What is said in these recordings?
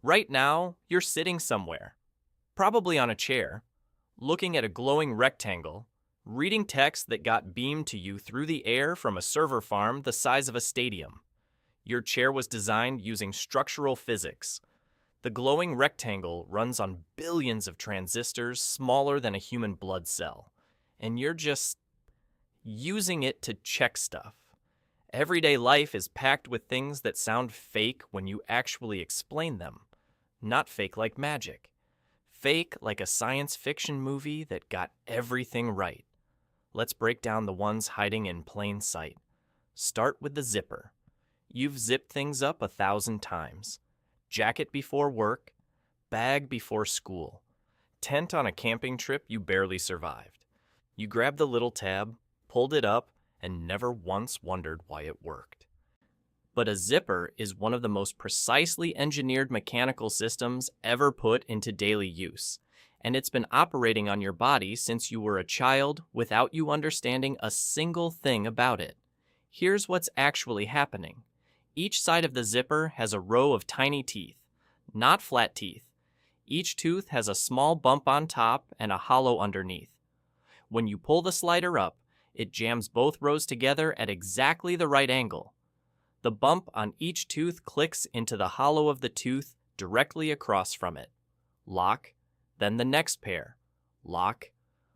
Right now, you're sitting somewhere, probably on a chair, looking at a glowing rectangle, reading text that got beamed to you through the air from a server farm the size of a stadium. Your chair was designed using structural physics. The glowing rectangle runs on billions of transistors smaller than a human blood cell, and you're just using it to check stuff. Everyday life is packed with things that sound fake when you actually explain them. Not fake like magic. Fake like a science fiction movie that got everything right. Let's break down the ones hiding in plain sight. Start with the zipper. You've zipped things up 1,000 times. Jacket before work, bag before school, tent on a camping trip you barely survived. You grabbed the little tab, pulled it up, and never once wondered why it worked. But a zipper is one of the most precisely engineered mechanical systems ever put into daily use, and it's been operating on your body since you were a child without you understanding a single thing about it. Here's what's actually happening. Each side of the zipper has a row of tiny teeth, not flat teeth. Each tooth has a small bump on top and a hollow underneath. When you pull the slider up, it jams both rows together at exactly the right angle. The bump on each tooth clicks into the hollow of the tooth directly across from it. Lock, then the next pair. Lock.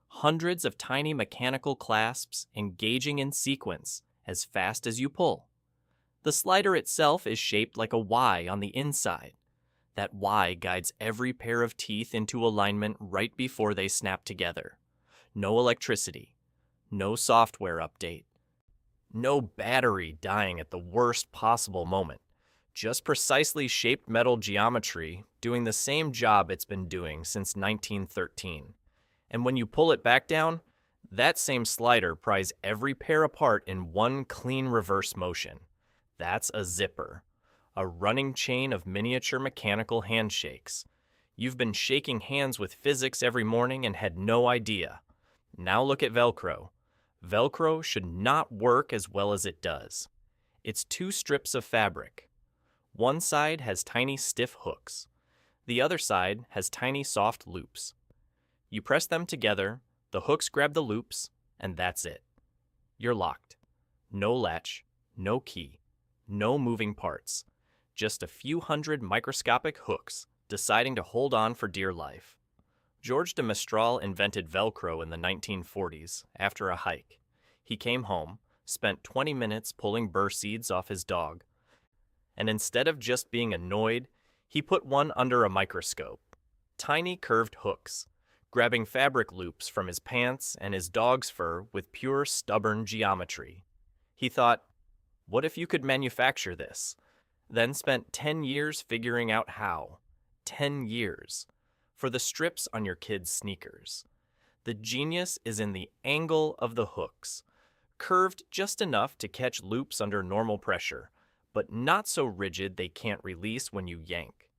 Hundreds of tiny mechanical clasps engaging in sequence as fast as you pull. The slider itself is shaped like a Y on the inside. That Y guides every pair of teeth into alignment right before they snap together. No electricity. No software update. No battery dying at the worst possible moment. Just precisely shaped metal geometry doing the same job it's been doing since 1913. And when you pull it back down, that same slider pries every pair apart in one clean reverse motion. That's a zipper. A running chain of miniature mechanical handshakes. You've been shaking hands with physics every morning and had no idea. Now look at Velcro. Velcro should not work as well as it does. It's two strips of fabric. One side has tiny stiff hooks. The other side has tiny soft loops. You press them together, the hooks grab the loops, and that's it. You're locked. No latch, no key, no moving parts. Just a few hundred microscopic hooks deciding to hold on for dear life. George de Mestral invented Velcro in the 1940s after a hike. He came home, spent 20 minutes pulling burr seeds off his dog, and instead of just being annoyed, he put one under a microscope. Tiny curved hooks, grabbing fabric loops from his pants and his dog's fur with pure stubborn geometry. He thought, what if you could manufacture this? Then spent 10 years figuring out how. 10 years. For the strips on your kids' sneakers. The genius is in the angle of the hooks. Curved just enough to catch loops under normal pressure, but not so rigid they can't release when you yank.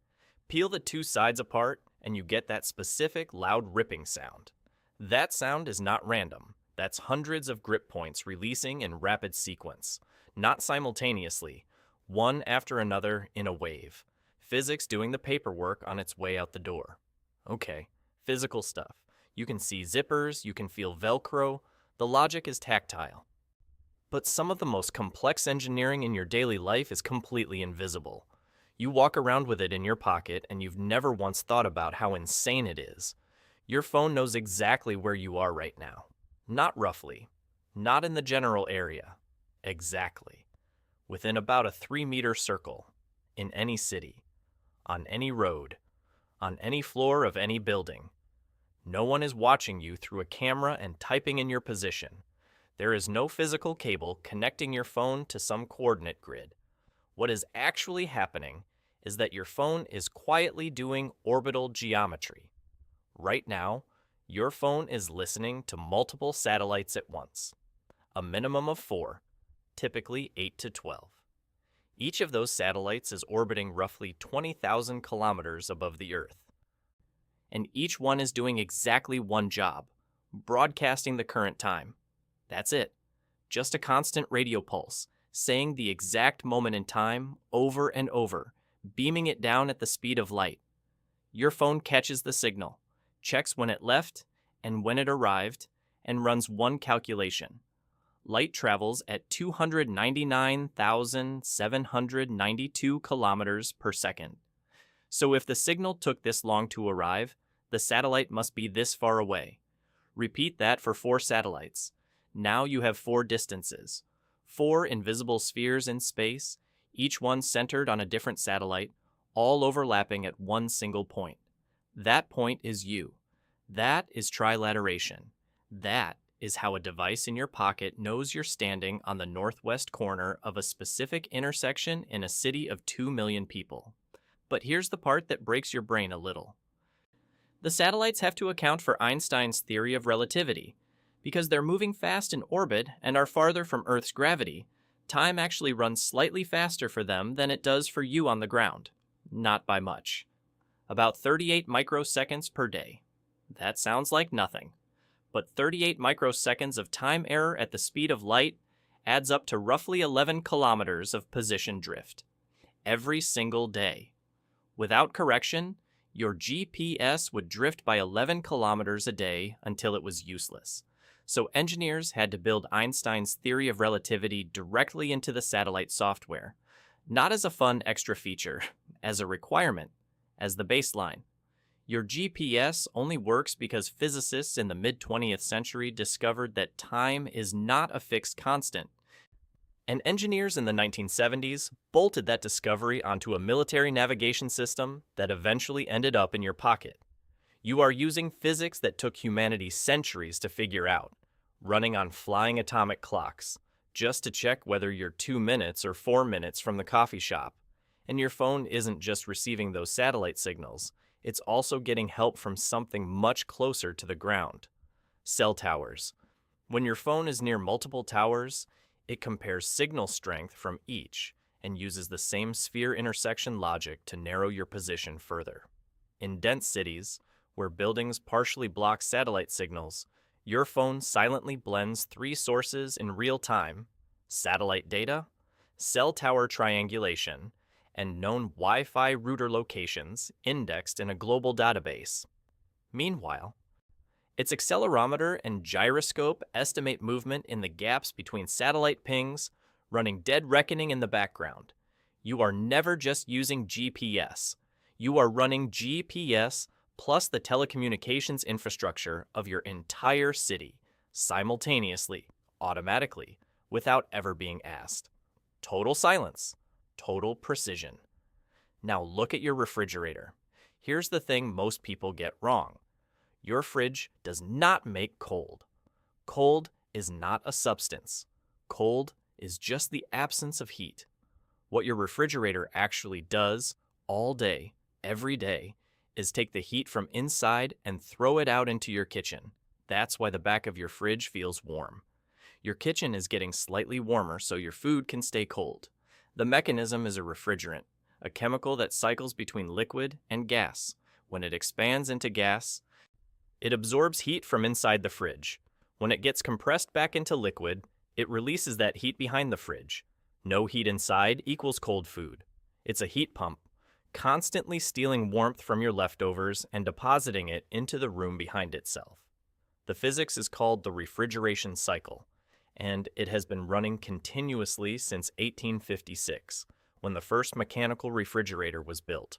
Peel the two sides apart and you get that specific loud ripping sound. That sound is not random. That's hundreds of grip points releasing in rapid sequence, not simultaneously, one after another in a wave. Physics doing the paperwork on its way out the door. Okay, physical stuff. You can see zippers, you can feel Velcro, the logic is tactile. But some of the most complex engineering in your daily life is completely invisible. You walk around with it in your pocket and you've never once thought about how insane it is. Your phone knows exactly where you are right now. Not roughly. Not in the general area. Exactly. Within about a 3-meter circle. In any city. On any road. On any floor of any building. No one is watching you through a camera and typing in your position. There is no physical cable connecting your phone to some coordinate grid. What is actually happening is that your phone is quietly doing orbital geometry. Right now, your phone is listening to multiple satellites at once. A minimum of 4, typically 8 to 12. Each of those satellites is orbiting roughly 20,000 kilometers above the Earth. And each one is doing exactly one job, broadcasting the current time. That's it. Just a constant radio pulse, saying the exact moment in time over and over, beaming it down at the speed of light. Your phone catches the signal, checks when it left and when it arrived, and runs one calculation. Light travels at 299,792 kilometers per second. So if the signal took this long to arrive, the satellite must be this far away. Repeat that for 4 satellites. Now you have 4 distances. 4 invisible spheres in space, each one centered on a different satellite, all overlapping at one single point. That point is you. That is trilateration. That is how a device in your pocket knows you're standing on the northwest corner of a specific intersection in a city of 2 million people. But here's the part that breaks your brain a little. The satellites have to account for Einstein's theory of relativity. Because they're moving fast in orbit and are farther from Earth's gravity, time actually runs slightly faster for them than it does for you on the ground. Not by much. About 38 microseconds per day. That sounds like nothing. But 38 microseconds of time error at the speed of light adds up to roughly 11 kilometers of position drift. Every single day. Without correction, your GPS would drift by 11 kilometers a day until it was useless. So engineers had to build Einstein's theory of relativity directly into the satellite software, not as a fun extra feature, as a requirement, as the baseline. Your GPS only works because physicists in the mid-20th century discovered that time is not a fixed constant. And engineers in the 1970s bolted that discovery onto a military navigation system that eventually ended up in your pocket. You are using physics that took humanity centuries to figure out, running on flying atomic clocks, just to check whether you're 2 minutes or 4 minutes from the coffee shop. And your phone isn't just receiving those satellite signals, it's also getting help from something much closer to the ground. Cell towers. When your phone is near multiple towers, it compares signal strength from each and uses the same sphere intersection logic to narrow your position further. In dense cities, where buildings partially block satellite signals, your phone silently blends 3 sources in real time: satellite data, cell tower triangulation, and known Wi-Fi router locations indexed in a global database. Meanwhile, its accelerometer and gyroscope estimate movement in the gaps between satellite pings, running dead reckoning in the background. You are never just using GPS. You are running GPS plus the telecommunications infrastructure of your entire city, simultaneously, automatically, without ever being asked. Total silence. Total precision. Now look at your refrigerator. Here's the thing most people get wrong. Your fridge does not make cold. Cold is not a substance. Cold is just the absence of heat. What your refrigerator actually does, all day, every day, is take the heat from inside and throw it out into your kitchen. That's why the back of your fridge feels warm. Your kitchen is getting slightly warmer so your food can stay cold. The mechanism is a refrigerant, a chemical that cycles between liquid and gas. When it expands into gas, it absorbs heat from inside the fridge. When it gets compressed back into liquid, it releases that heat behind the fridge. No heat inside equals cold food. It's a heat pump, constantly stealing warmth from your leftovers and depositing it into the room behind itself. The physics is called the refrigeration cycle, and it has been running continuously since 1856, when the first mechanical refrigerator was built.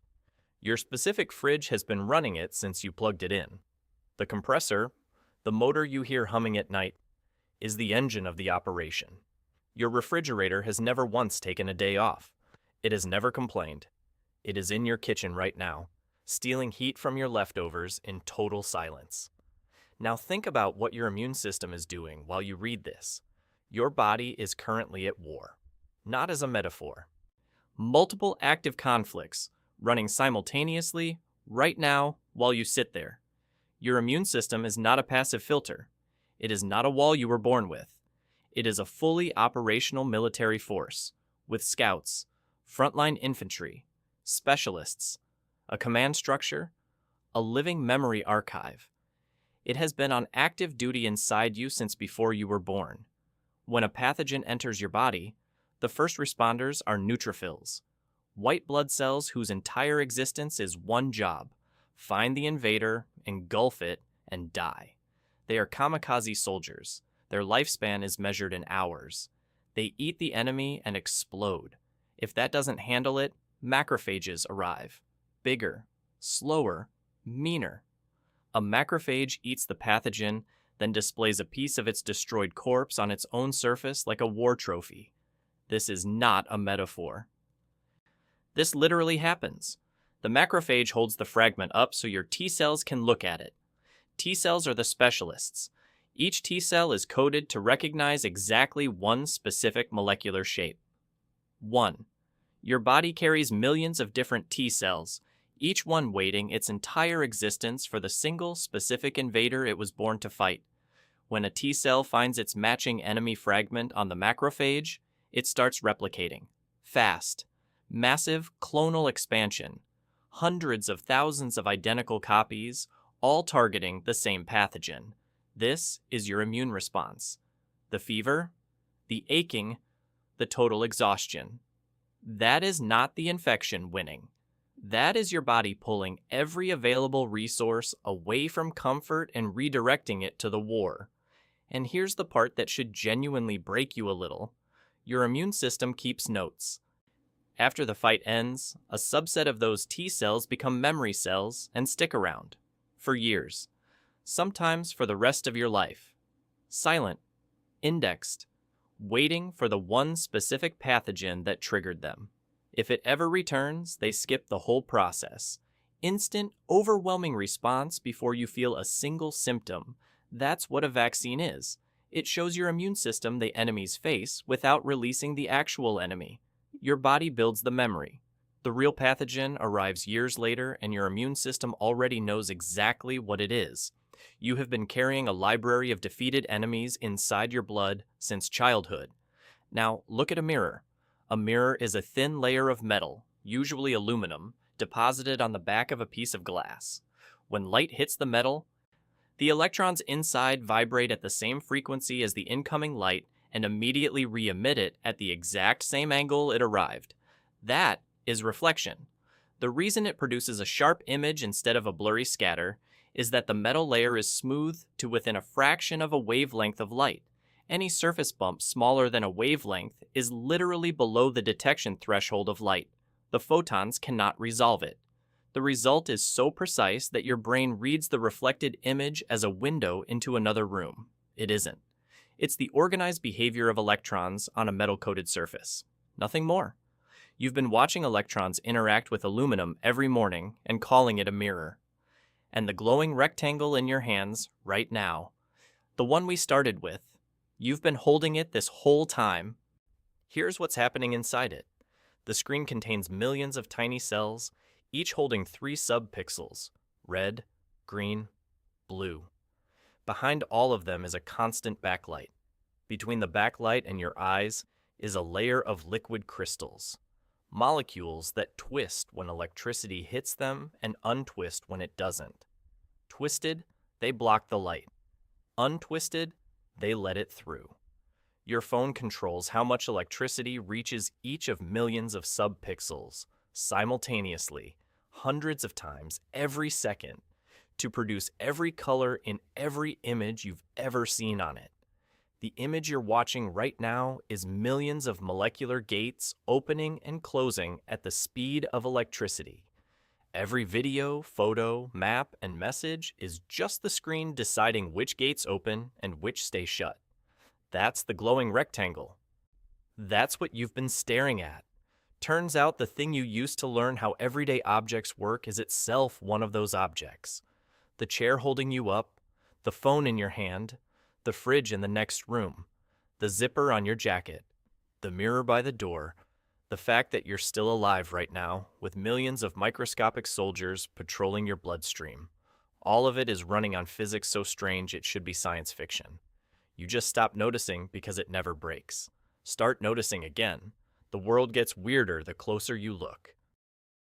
Your specific fridge has been running it since you plugged it in. The compressor, the motor you hear humming at night, is the engine of the operation. Your refrigerator has never once taken a day off. It has never complained. It is in your kitchen right now, stealing heat from your leftovers in total silence. Now think about what your immune system is doing while you read this. Your body is currently at war, not as a metaphor. Multiple active conflicts running simultaneously right now while you sit there. Your immune system is not a passive filter. It is not a wall you were born with. It is a fully operational military force with scouts, frontline infantry, specialists, a command structure, a living memory archive. It has been on active duty inside you since before you were born. When a pathogen enters your body, the first responders are neutrophils. White blood cells whose entire existence is one job: find the invader, engulf it, and die. They are kamikaze soldiers. Their lifespan is measured in hours. They eat the enemy and explode. If that doesn't handle it, macrophages arrive. Bigger, slower, meaner. A macrophage eats the pathogen, then displays a piece of its destroyed corpse on its own surface like a war trophy. This is not a metaphor. This literally happens. The macrophage holds the fragment up so your T cells can look at it. T cells are the specialists. Each T cell is coded to recognize exactly one specific molecular shape. 1. Your body carries millions of different T cells, each one waiting its entire existence for the single specific invader it was born to fight. When a T cell finds its matching enemy fragment on the macrophage, it starts replicating. Fast. Massive clonal expansion. Hundreds of thousands of identical copies, all targeting the same pathogen. This is your immune response. The fever, the aching, the total exhaustion. That is not the infection winning. That is your body pulling every available resource away from comfort and redirecting it to the war. And here's the part that should genuinely break you a little. Your immune system keeps notes. After the fight ends, a subset of those T cells become memory cells and stick around. For years. Sometimes for the rest of your life. Silent. Indexed. Waiting for the one specific pathogen that triggered them. If it ever returns, they skip the whole process. Instant, overwhelming response before you feel a single symptom. That's what a vaccine is. It shows your immune system the enemy's face without releasing the actual enemy. Your body builds the memory. The real pathogen arrives years later and your immune system already knows exactly what it is. You have been carrying a library of defeated enemies inside your blood since childhood. Now, look at a mirror. A mirror is a thin layer of metal, usually aluminum, deposited on the back of a piece of glass. When light hits the metal, the electrons inside vibrate at the same frequency as the incoming light and immediately re-emit it at the exact same angle it arrived. That is reflection. The reason it produces a sharp image instead of a blurry scatter is that the metal layer is smooth to within a fraction of a wavelength of light. Any surface bump smaller than a wavelength is literally below the detection threshold of light. The photons cannot resolve it. The result is so precise that your brain reads the reflected image as a window into another room. It isn't. It's the organized behavior of electrons on a metal-coated surface. Nothing more. You've been watching electrons interact with aluminum every morning and calling it a mirror. And the glowing rectangle in your hands right now, the one we started with, you've been holding it this whole time. Here's what's happening inside it. The screen contains millions of tiny cells, each holding 3 subpixels: red, green, blue. Behind all of them is a constant backlight. Between the backlight and your eyes is a layer of liquid crystals, molecules that twist when electricity hits them and untwist when it doesn't. Twisted, they block the light. Untwisted, they let it through. Your phone controls how much electricity reaches each of millions of subpixels simultaneously, hundreds of times every second, to produce every color in every image you've ever seen on it. The image you're watching right now is millions of molecular gates opening and closing at the speed of electricity. Every video, photo, map, and message is just the screen deciding which gates open and which stay shut. That's the glowing rectangle. That's what you've been staring at. Turns out the thing you used to learn how everyday objects work is itself one of those objects. The chair holding you up, the phone in your hand, the fridge in the next room, the zipper on your jacket, the mirror by the door, the fact that you're still alive right now with millions of microscopic soldiers patrolling your bloodstream. All of it is running on physics so strange it should be science fiction. You just stop noticing because it never breaks. Start noticing again. The world gets weirder the closer you look.